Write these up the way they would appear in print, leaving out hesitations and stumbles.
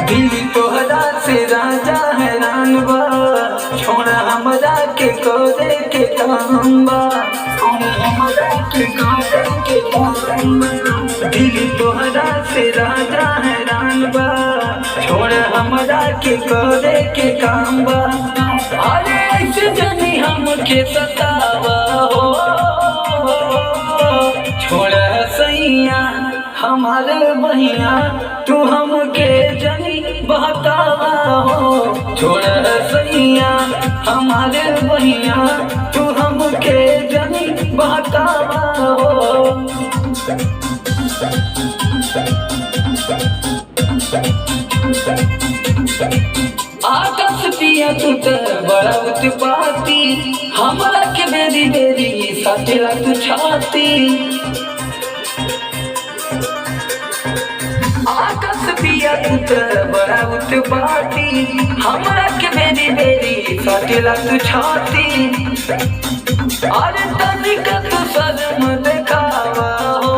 दिल तोहरा से राजा हैरान बा, छोड़ हमरा के करे के काम बा, हमरा के करे के काम बा। दिल तोहरा से राजा हैरान बा, छोड़ हमरा के करे के काम बा। अरे ऐसे जनी हमके सतावा हो, छोड़ सैया हमारे बहिया तू हमके जनी बहकावा हो, छोड़ सैया हमारे बहिया तू हमके जनी बहकावा हो। आकाश पिया तू तो बड़ा उत्पाती, हमरा के बेरी बेरी साटेला तू छाती। आकाश पिया तू तो बड़ा उत्पाती, हमरा के बेरी बेरी साटेला तू छाती। अरे तनिका तू शर्म देखावा हो,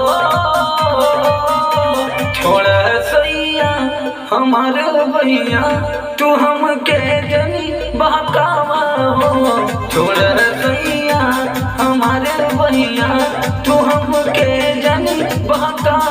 छोड़ सैया हमारे भैया तू हमके जनी बहकावा हो, छोड़ सैया हमारे भैया तू हमके जनी बहकावा।